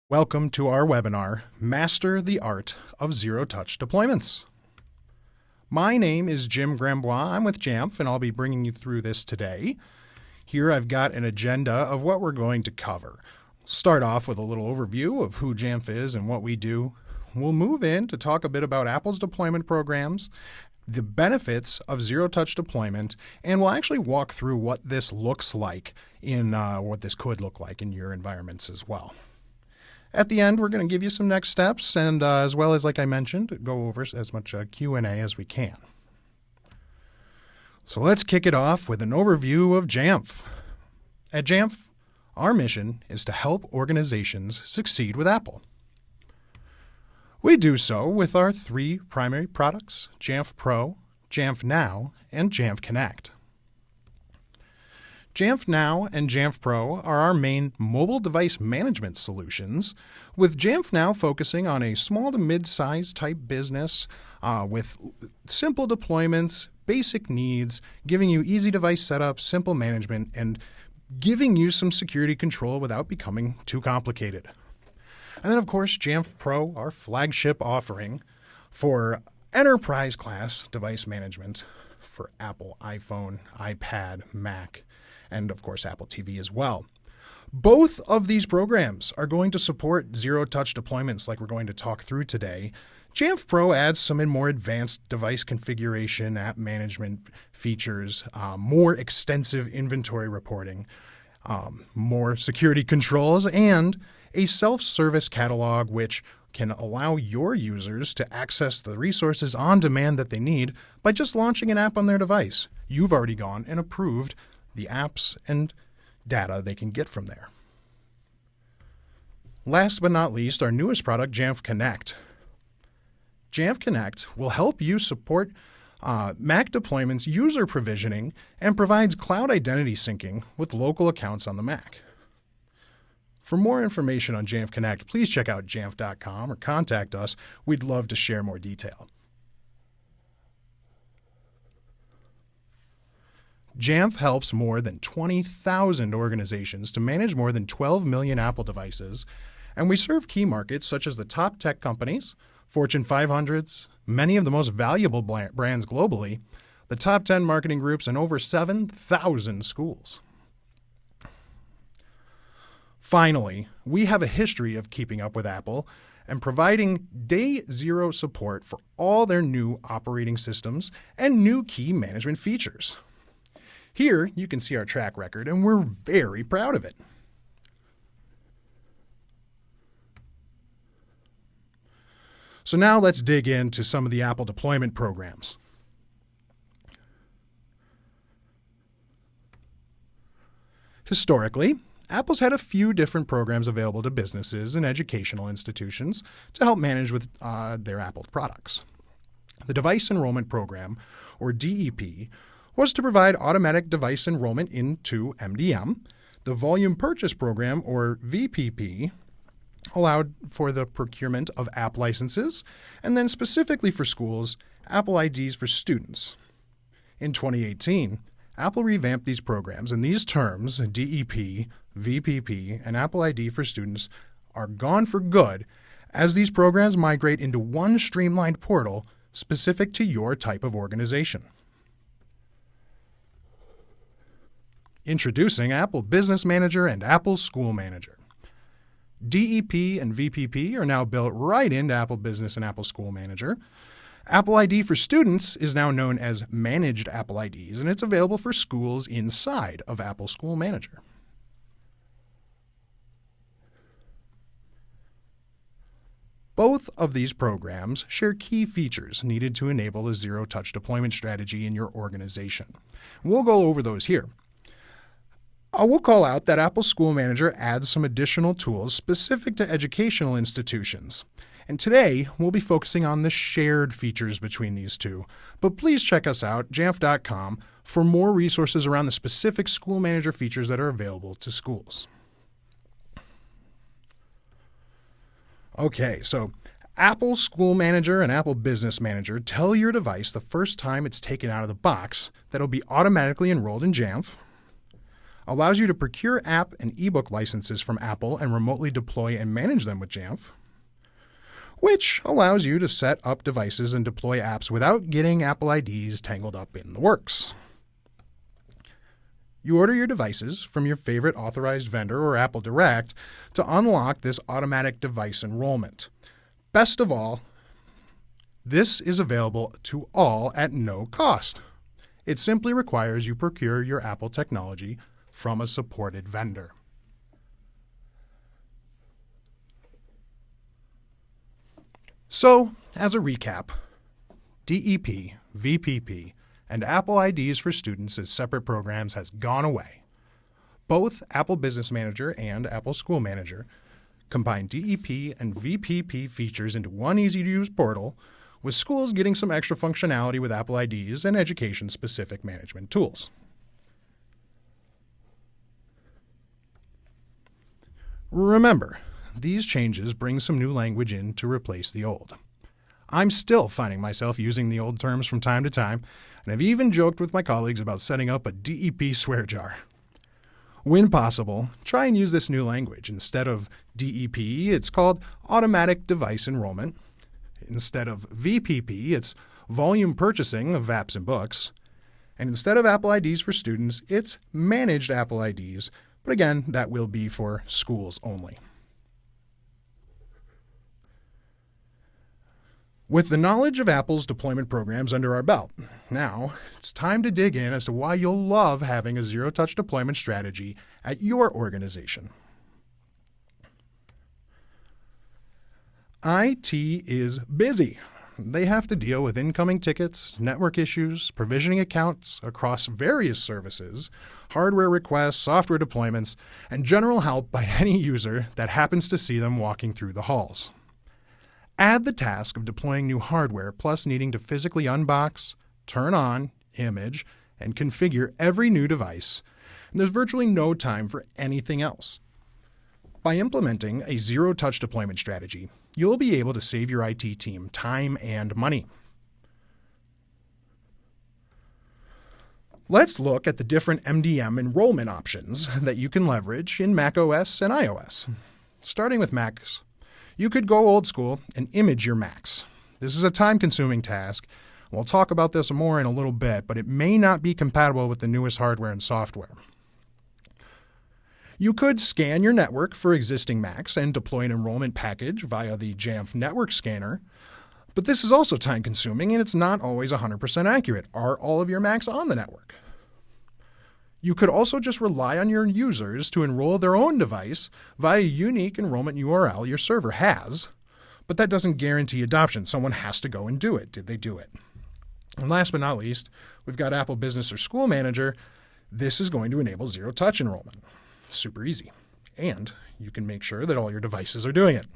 Welcome to our webinar, Master the Art of Zero-Touch Deployments. My name is Jim Grambois. I'm with Jamf, and I'll be bringing you through this today. Here I've got an agenda of what we're going to cover. Start off with a little overview of who Jamf is and what we do. We'll move in to talk a bit about Apple's deployment programs, the benefits of zero-touch deployment, and we'll actually walk through what this looks like in what this could look like in your environments as well. At the end, we're going to give you some next steps and as well as, like I mentioned, go over as much Q&A as we can. So let's kick it off with an overview of Jamf. At Jamf, our mission is to help organizations succeed with Apple. We do so with our three primary products, Jamf Pro, Jamf Now, and Jamf Connect. Jamf Now and Jamf Pro are our main mobile device management solutions, with Jamf Now focusing on a small to mid-sized type business with simple deployments, basic needs, giving you easy device setup, simple management, and giving you some security control without becoming too complicated. And then, of course, Jamf Pro, our flagship offering for enterprise-class device management for Apple, iPhone, iPad, Mac, and of course Apple TV as well. Both of these programs are going to support zero-touch deployments like we're going to talk through today. Jamf Pro adds some more advanced device configuration, app management features, more extensive inventory reporting, more security controls, and a self-service catalog which can allow your users to access the resources on demand that they need by just launching an app on their device. You've already gone and approved the apps and data they can get from there. Last but not least, our newest product, Jamf Connect. Jamf Connect will help you support Mac deployments, user provisioning, and provides cloud identity syncing with local accounts on the Mac. For more information on Jamf Connect, please check out jamf.com or contact us. We'd love to share more detail. Jamf helps more than 20,000 organizations to manage more than 12 million Apple devices, and we serve key markets such as the top tech companies, Fortune 500s, many of the most valuable brands globally, the top 10 marketing groups, and over 7,000 schools. Finally, we have a history of keeping up with Apple and providing day zero support for all their new operating systems and new key management features. Here, you can see our track record, and we're very proud of it. So now let's dig into some of the Apple deployment programs. Historically, Apple's had a few different programs available to businesses and educational institutions to help manage with their Apple products. The Device Enrollment Program, or DEP, was to provide automatic device enrollment into MDM. The Volume Purchase Program, or VPP, allowed for the procurement of app licenses, and then specifically for schools, Apple IDs for students. In 2018, Apple revamped these programs, and these terms, DEP, VPP, and Apple ID for students, are gone for good as these programs migrate into one streamlined portal specific to your type of organization. Introducing Apple Business Manager and Apple School Manager. DEP and VPP are now built right into Apple Business and Apple School Manager. Apple ID for students is now known as Managed Apple IDs, and it's available for schools inside of Apple School Manager. Both of these programs share key features needed to enable a zero-touch deployment strategy in your organization. We'll go over those here. We'll call out that Apple School Manager adds some additional tools specific to educational institutions. And today, we'll be focusing on the shared features between these two. But please check us out, jamf.com, for more resources around the specific School Manager features that are available to schools. Okay, so Apple School Manager and Apple Business Manager tell your device the first time it's taken out of the box that it'll be automatically enrolled in Jamf. allows you to procure app and ebook licenses from Apple and remotely deploy and manage them with Jamf, which allows you to set up devices and deploy apps without getting Apple IDs tangled up in the works. You order your devices from your favorite authorized vendor or Apple Direct to unlock this automatic device enrollment. Best of all, this is available to all at no cost. It simply requires you procure your Apple technology from a supported vendor. So, as a recap, DEP, VPP, and Apple IDs for students as separate programs has gone away. Both Apple Business Manager and Apple School Manager combine DEP and VPP features into one easy-to-use portal, with schools getting some extra functionality with Apple IDs and education-specific management tools. Remember, these changes bring some new language in to replace the old. I'm still finding myself using the old terms from time to time, and I've even joked with my colleagues about setting up a DEP swear jar. When possible, try and use this new language. Instead of DEP, it's called Automatic Device Enrollment. Instead of VPP, it's Volume Purchasing of Apps and Books. And instead of Apple IDs for students, it's Managed Apple IDs, but again, that will be for schools only. With the knowledge of Apple's deployment programs under our belt, now it's time to dig in as to why you'll love having a zero-touch deployment strategy at your organization. IT is busy. They have to deal with incoming tickets, network issues, provisioning accounts across various services, hardware requests, software deployments, and general help by any user that happens to see them walking through the halls. Add the task of deploying new hardware plus needing to physically unbox, turn on, image, and configure every new device, and there's virtually no time for anything else. By implementing a zero-touch deployment strategy, you'll be able to save your IT team time and money. Let's look at the different MDM enrollment options that you can leverage in macOS and iOS. Starting with Macs, you could go old school and image your Macs. This is a time-consuming task. We'll talk about this more in a little bit, but it may not be compatible with the newest hardware and software. You could scan your network for existing Macs and deploy an enrollment package via the Jamf network scanner, but this is also time-consuming and it's not always 100% accurate. Are all of your Macs on the network? You could also just rely on your users to enroll their own device via a unique enrollment URL your server has, but that doesn't guarantee adoption. Someone has to go and do it. Did they do it? And last but not least, we've got Apple Business or School Manager. This is going to enable zero-touch enrollment. Super easy. And you can make sure that all your devices are doing it.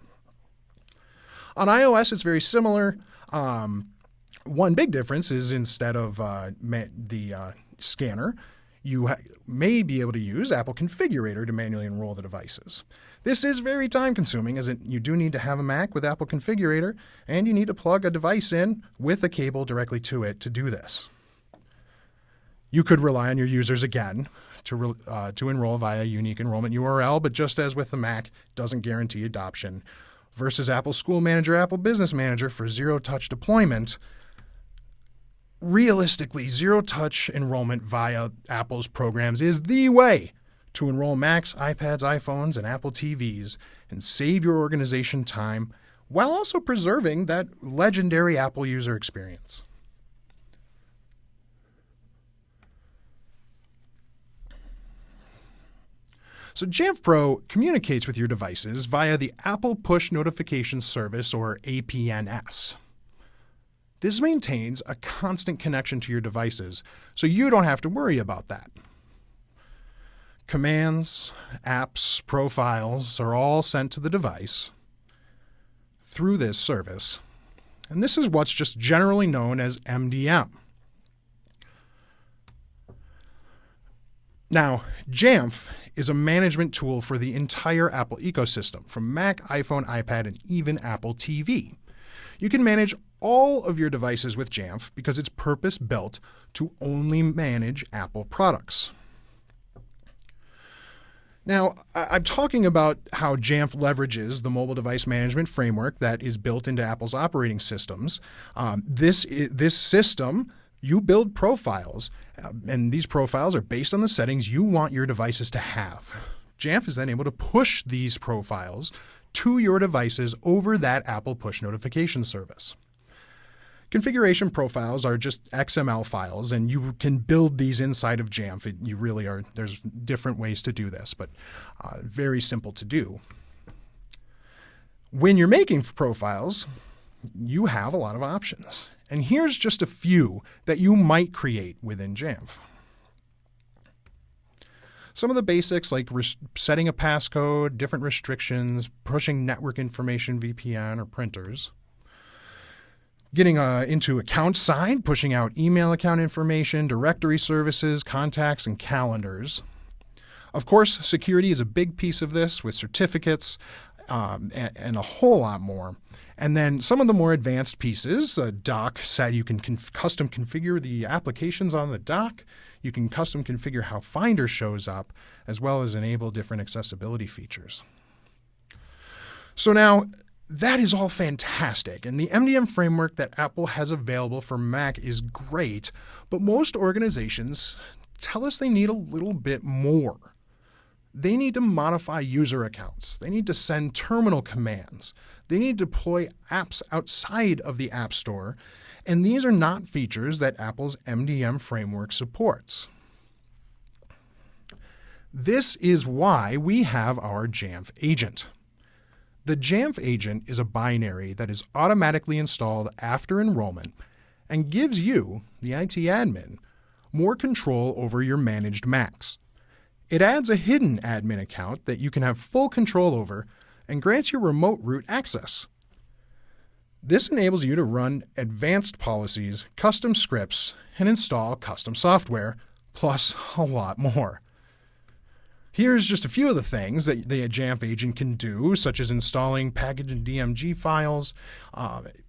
On iOS, it's very similar. One big difference is instead of the scanner, you may be able to use Apple Configurator to manually enroll the devices. This is very time-consuming as you do need to have a Mac with Apple Configurator, and you need to plug a device in with a cable directly to it to do this. You could rely on your users again to enroll via a unique enrollment URL, but just as with the Mac, doesn't guarantee adoption. Versus Apple School Manager, Apple Business Manager for zero-touch deployment, realistically, zero-touch enrollment via Apple's programs is the way to enroll Macs, iPads, iPhones, and Apple TVs and save your organization time while also preserving that legendary Apple user experience. So Jamf Pro communicates with your devices via the Apple Push Notification Service, or APNS. This maintains a constant connection to your devices, so you don't have to worry about that. Commands, apps, profiles are all sent to the device through this service, and this is what's just generally known as MDM. Now, Jamf is a management tool for the entire Apple ecosystem, from Mac, iPhone, iPad, and even Apple TV. You can manage all of your devices with Jamf because it's purpose-built to only manage Apple products. Now, I'm talking about how Jamf leverages the mobile device management framework that is built into Apple's operating systems. This system, you build profiles, and these profiles are based on the settings you want your devices to have. Jamf is then able to push these profiles to your devices over that Apple push notification service. Configuration profiles are just XML files, and you can build these inside of Jamf. You really are. There's different ways to do this, but very simple to do. When you're making profiles, you have a lot of options. And here's just a few that you might create within Jamf. Some of the basics like setting a passcode, different restrictions, pushing network information, VPN, or printers. Getting into account side, pushing out email account information, directory services, contacts, and calendars. Of course, security is a big piece of this with certificates and a whole lot more. And then some of the more advanced pieces, dock set, you can custom configure the applications on the dock. You can custom configure how Finder shows up, as well as enable different accessibility features. So now, that is all fantastic, and the MDM framework that Apple has available for Mac is great, but most organizations tell us they need a little bit more. They need to modify user accounts. They need to send terminal commands. They need to deploy apps outside of the App Store, and these are not features that Apple's MDM framework supports. This is why we have our Jamp Agent. The Jamp Agent is a binary that is automatically installed after enrollment and gives you, the IT admin, more control over your managed Macs. It adds a hidden admin account that you can have full control over and grants you remote root access. This enables you to run advanced policies, custom scripts, and install custom software, plus a lot more. Here's just a few of the things that the Jamp Agent can do, such as installing package and DMG files,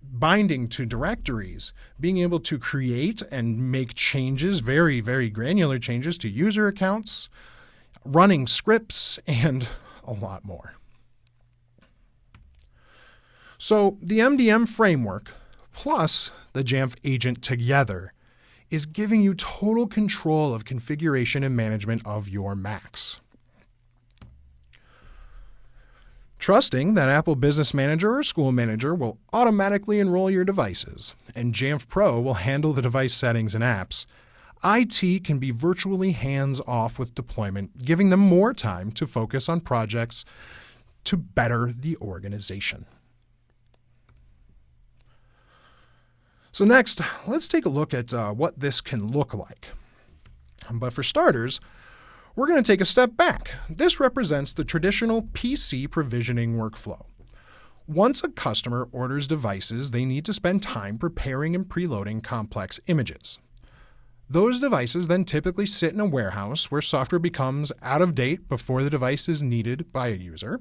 binding to directories, being able to create and make changes, very, very granular changes to user accounts, running scripts, and a lot more. So the MDM framework plus the Jamp Agent together is giving you total control of configuration and management of your Macs. Trusting that Apple Business Manager or School Manager will automatically enroll your devices, and Jamf Pro will handle the device settings and apps, IT can be virtually hands-off with deployment, giving them more time to focus on projects to better the organization. So next, let's take a look at what this can look like. But for starters, we're going to take a step back. This represents the traditional PC provisioning workflow. Once a customer orders devices, they need to spend time preparing and preloading complex images. Those devices then typically sit in a warehouse where software becomes out of date before the device is needed by a user.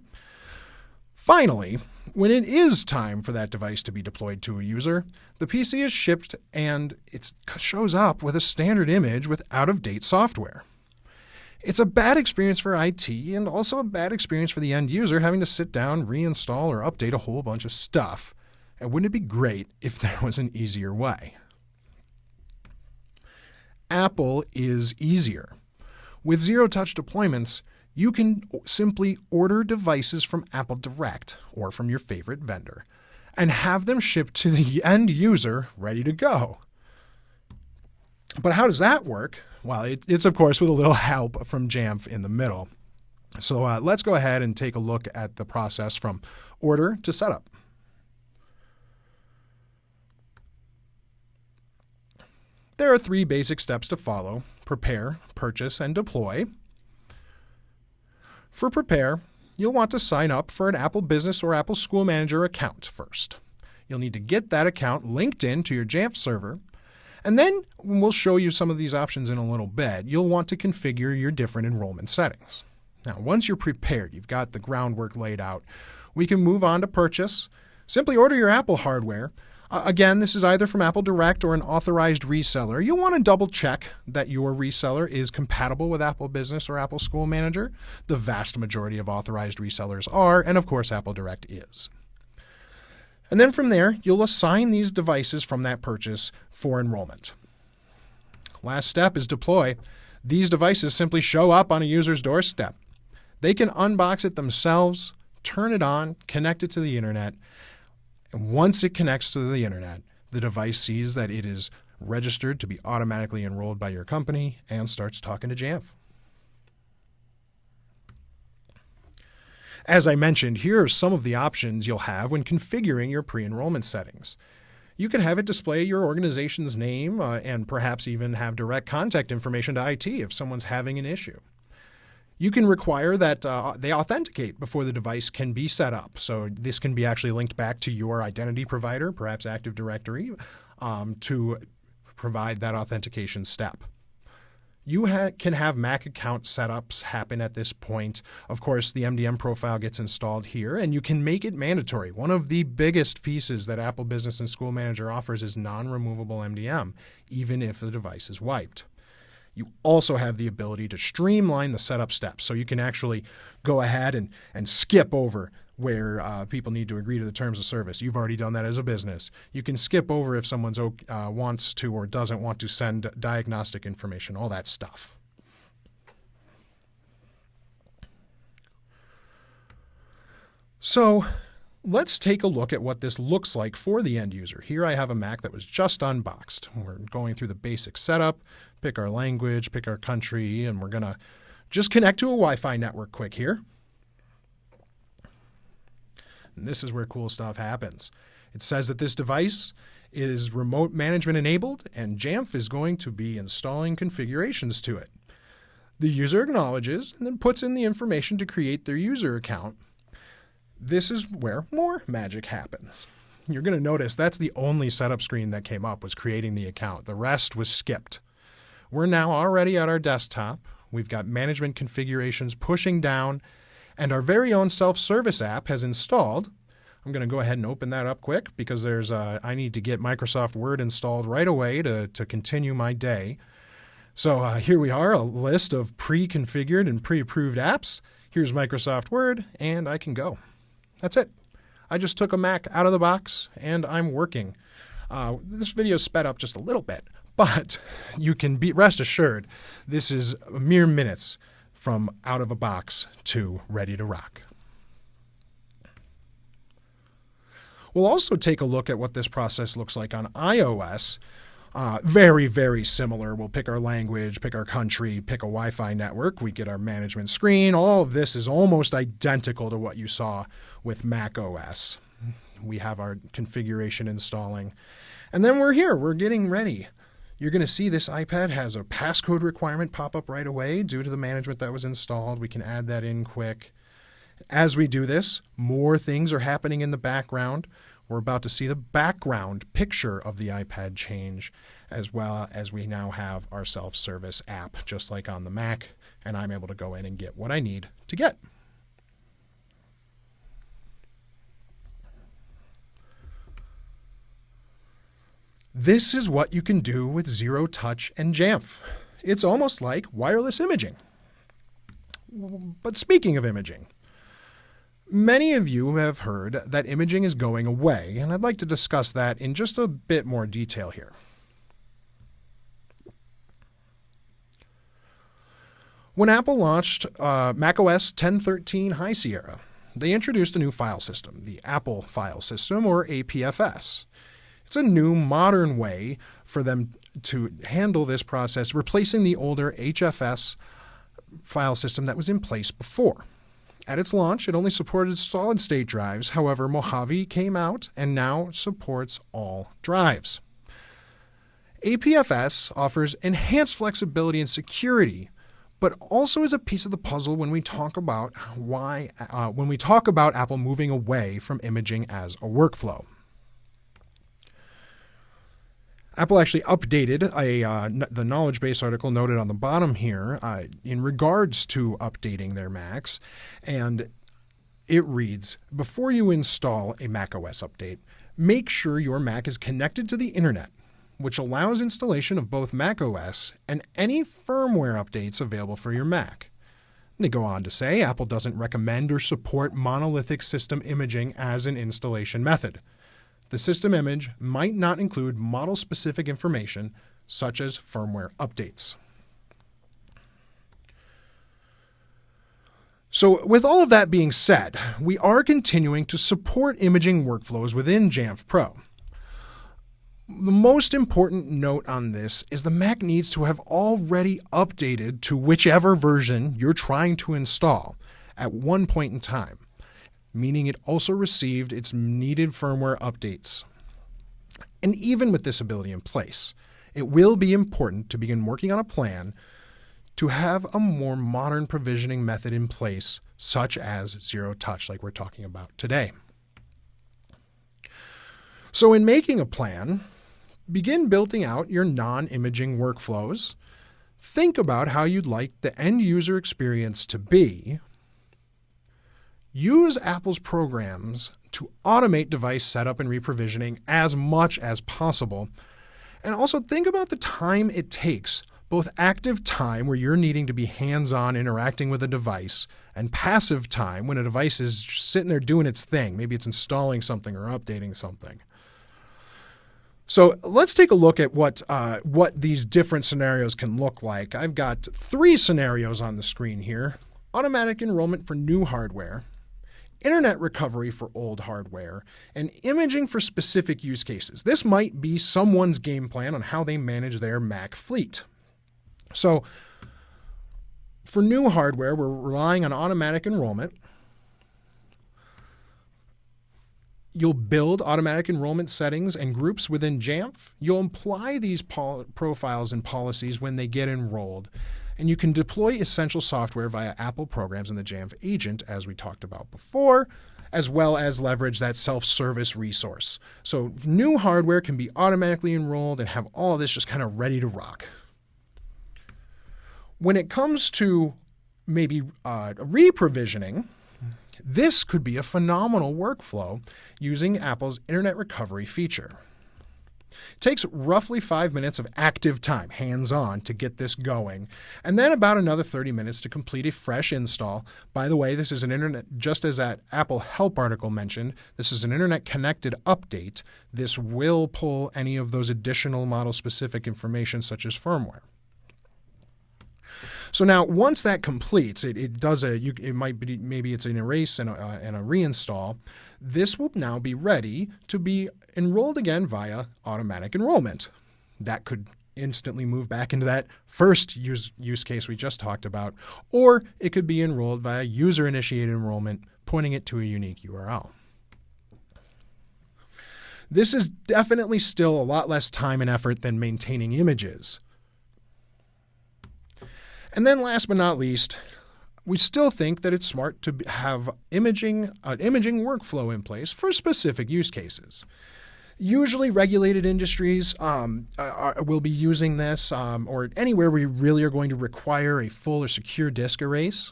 Finally, when it is time for that device to be deployed to a user, the PC is shipped and it shows up with a standard image with out-of-date software. It's a bad experience for IT and also a bad experience for the end user having to sit down, reinstall, or update a whole bunch of stuff. And wouldn't it be great if there was an easier way? Apple is easier. With zero-touch deployments, you can simply order devices from Apple Direct or from your favorite vendor and have them shipped to the end user ready to go. But how does that work? Well, it's of course with a little help from Jamf in the middle. So let's go ahead and take a look at the process from order to setup. There are 3 basic steps to follow: prepare, purchase, and deploy. For prepare, you'll want to sign up for an Apple Business or Apple School Manager account first. You'll need to get that account linked in to your Jamf server, and then we'll show you some of these options in a little bit. You'll want to configure your different enrollment settings. Now, once you're prepared, you've got the groundwork laid out, we can move on to purchase. Simply order your Apple hardware. Again, this is either from Apple Direct or an authorized reseller. You'll want to double check that your reseller is compatible with Apple Business or Apple School Manager. The vast majority of authorized resellers are, and of course Apple Direct is. And then from there, you'll assign these devices from that purchase for enrollment. Last step is deploy. These devices simply show up on a user's doorstep. They can unbox it themselves, turn it on, connect it to the internet, and once it connects to the internet, the device sees that it is registered to be automatically enrolled by your company and starts talking to Jamf. As I mentioned, here are some of the options you'll have when configuring your pre-enrollment settings. You can have it display your organization's name and perhaps even have direct contact information to IT if someone's having an issue. You can require that they authenticate before the device can be set up. So this can be actually linked back to your identity provider, perhaps Active Directory, to provide that authentication step. You can have Mac account setups happen at this point. Of course, the MDM profile gets installed here, and you can make it mandatory. One of the biggest pieces that Apple Business and School Manager offers is non-removable MDM, even if the device is wiped. You also have the ability to streamline the setup steps, so you can actually go ahead and skip over where people need to agree to the terms of service. You've already done that as a business. You can skip over if someone wants to or doesn't want to send diagnostic information, all that stuff. So let's take a look at what this looks like for the end user. Here I have a Mac that was just unboxed. We're going through the basic setup, pick our language, pick our country, and we're going to just connect to a Wi-Fi network quick here. And this is where cool stuff happens. It says that this device is remote management enabled, and Jamf is going to be installing configurations to it. The user acknowledges and then puts in the information to create their user account. This is where more magic happens. You're going to notice that's the only setup screen that came up was creating the account. The rest was skipped. We're now already at our desktop. We've got management configurations pushing down, and our very own self-service app has installed. I'm going to go ahead and open that up quick because I need to get Microsoft Word installed right away to continue my day. So here we are, a list of pre-configured and pre-approved apps. Here's Microsoft Word, and I can go. That's it. I just took a Mac out of the box, and I'm working. This video is sped up just a little bit, but you can be rest assured this is mere minutes from out of a box to ready to rock. We'll also take a look at what this process looks like on iOS. Very, very similar. We'll pick our language, pick our country, pick a Wi-Fi network. We get our management screen. All of this is almost identical to what you saw with Mac OS. We have our configuration installing. And then we're here. We're getting ready. You're going to see this iPad has a passcode requirement pop up right away due to the management that was installed. We can add that in quick. As we do this, more things are happening in the background. We're about to see the background picture of the iPad change, as well as we now have our self-service app, just like on the Mac, and I'm able to go in and get what I need to get. This is what you can do with Zero Touch and Jamf. It's almost like wireless imaging. But speaking of imaging, many of you have heard that imaging is going away, and I'd like to discuss that in just a bit more detail here. When Apple launched macOS 10.13 High Sierra, they introduced a new file system, the Apple File System, or APFS. It's a new, modern way for them to handle this process, replacing the older HFS file system that was in place before. At its launch, it only supported solid-state drives. However, Mojave came out and now supports all drives. APFS offers enhanced flexibility and security, but also is a piece of the puzzle when we talk about Apple moving away from imaging as a workflow. Apple actually updated the knowledge base article noted on the bottom here in regards to updating their Macs, and it reads, before you install a macOS update, make sure your Mac is connected to the internet, which allows installation of both macOS and any firmware updates available for your Mac. They go on to say Apple doesn't recommend or support monolithic system imaging as an installation method. The system image might not include model-specific information such as firmware updates. So with all of that being said, we are continuing to support imaging workflows within Jamf Pro. The most important note on this is the Mac needs to have already updated to whichever version you're trying to install at one point in time, meaning it also received its needed firmware updates. And even with this ability in place, it will be important to begin working on a plan to have a more modern provisioning method in place, such as zero touch, like we're talking about today. So in making a plan, begin building out your non-imaging workflows. Think about how you'd like the end user experience to be. Use Apple's programs to automate device setup and reprovisioning as much as possible. And also think about the time it takes, both active time where you're needing to be hands-on interacting with a device, and passive time when a device is sitting there doing its thing. Maybe it's installing something or updating something. So let's take a look at what these different scenarios can look like. I've got 3 scenarios on the screen here. Automatic enrollment for new hardware, internet recovery for old hardware, and imaging for specific use cases. This might be someone's game plan on how they manage their Mac fleet. So for new hardware, we're relying on automatic enrollment. You'll build automatic enrollment settings and groups within Jamf. You'll apply these profiles and policies when they get enrolled. And you can deploy essential software via Apple programs in the Jamp Agent, as we talked about before, as well as leverage that self-service resource. So new hardware can be automatically enrolled and have all of this just kind of ready to rock. When it comes to maybe reprovisioning, this could be a phenomenal workflow using Apple's Internet Recovery feature. It takes roughly 5 minutes of active time, hands-on, to get this going, and then about another 30 minutes to complete a fresh install. By the way, this is an internet, just as that Apple Help article mentioned, this is an internet-connected update. This will pull any of those additional model-specific information such as firmware. So now, once that completes, it does it might be, maybe it's an erase and a reinstall. This will now be ready to be enrolled again via automatic enrollment. That could instantly move back into that first use case we just talked about, or it could be enrolled via user-initiated enrollment, pointing it to a unique URL. This is definitely still a lot less time and effort than maintaining images. And then last but not least, we still think that it's smart to have an imaging workflow in place for specific use cases. Usually regulated industries will be using this, or anywhere we really are going to require a full or secure disk erase.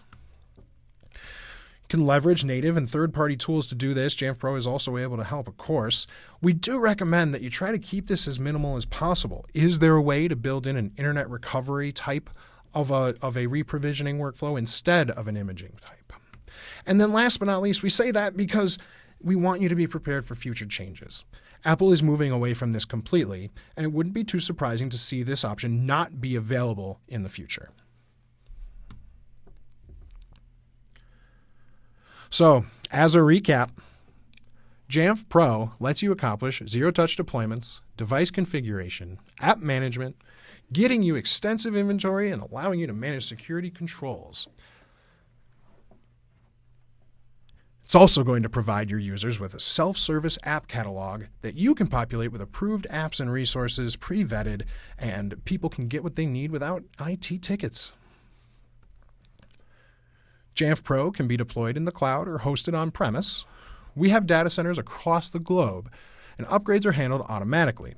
You can leverage native and third-party tools to do this. Jamf Pro is also able to help, of course. We do recommend that you try to keep this as minimal as possible. Is there a way to build in an internet recovery type of a reprovisioning workflow instead of an imaging type? And then last but not least, we say that because we want you to be prepared for future changes. Apple is moving away from this completely, and it wouldn't be too surprising to see this option not be available in the future. So, as a recap, Jamf Pro lets you accomplish zero-touch deployments, device configuration, app management, getting you extensive inventory and allowing you to manage security controls. It's also going to provide your users with a self-service app catalog that you can populate with approved apps and resources, pre-vetted, and people can get what they need without IT tickets. Jamf Pro can be deployed in the cloud or hosted on-premise. We have data centers across the globe, and upgrades are handled automatically.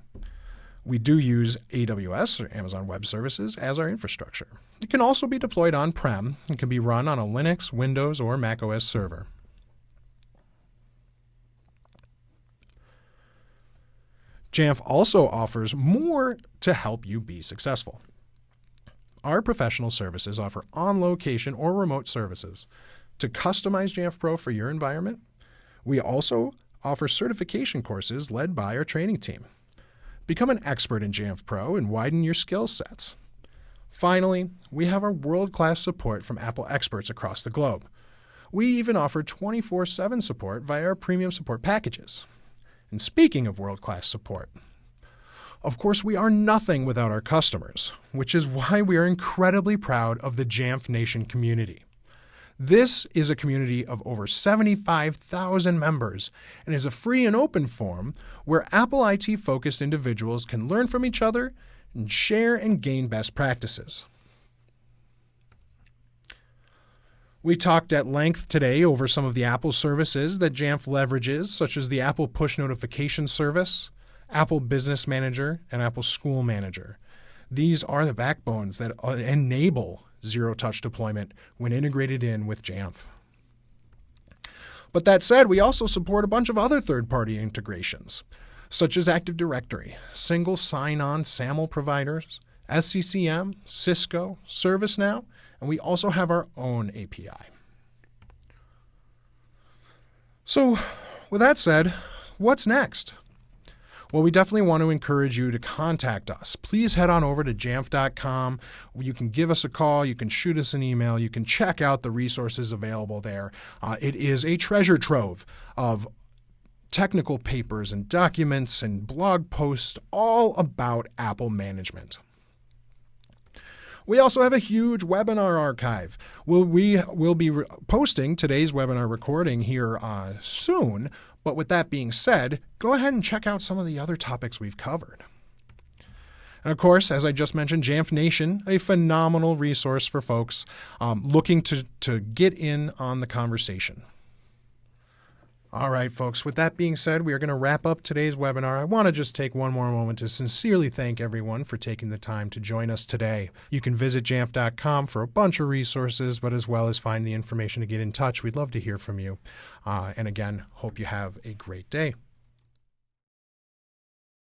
We do use AWS, or Amazon Web Services, as our infrastructure. It can also be deployed on-prem and can be run on a Linux, Windows, or macOS server. Jamf also offers more to help you be successful. Our professional services offer on-location or remote services to customize Jamf Pro for your environment. We also offer certification courses led by our training team. Become an expert in Jamf Pro and widen your skill sets. Finally, we have our world-class support from Apple experts across the globe. We even offer 24/7 support via our premium support packages. And speaking of world-class support, of course, we are nothing without our customers, which is why we are incredibly proud of the Jamf Nation community. This is a community of over 75,000 members and is a free and open forum where Apple IT-focused individuals can learn from each other and share and gain best practices. We talked at length today over some of the Apple services that Jamf leverages, such as the Apple Push Notification Service, Apple Business Manager, and Apple School Manager. These are the backbones that enable zero-touch deployment when integrated in with Jamf. But that said, we also support a bunch of other third-party integrations, such as Active Directory, single sign-on SAML providers, SCCM, Cisco, ServiceNow, and we also have our own API. So, with that said, what's next? Well, we definitely want to encourage you to contact us. Please head on over to jamf.com. You can give us a call. You can shoot us an email. You can check out the resources available there. It is a treasure trove of technical papers and documents and blog posts all about Apple management. We also have a huge webinar archive. We will be posting today's webinar recording here soon. But with that being said, go ahead and check out some of the other topics we've covered. And of course, as I just mentioned, Jamf Nation, a phenomenal resource for folks looking to get in on the conversation. All right, folks, with that being said, we are going to wrap up today's webinar. I want to just take one more moment to sincerely thank everyone for taking the time to join us today. You can visit jamf.com for a bunch of resources, but as well as find the information to get in touch. We'd love to hear from you. And again, hope you have a great day.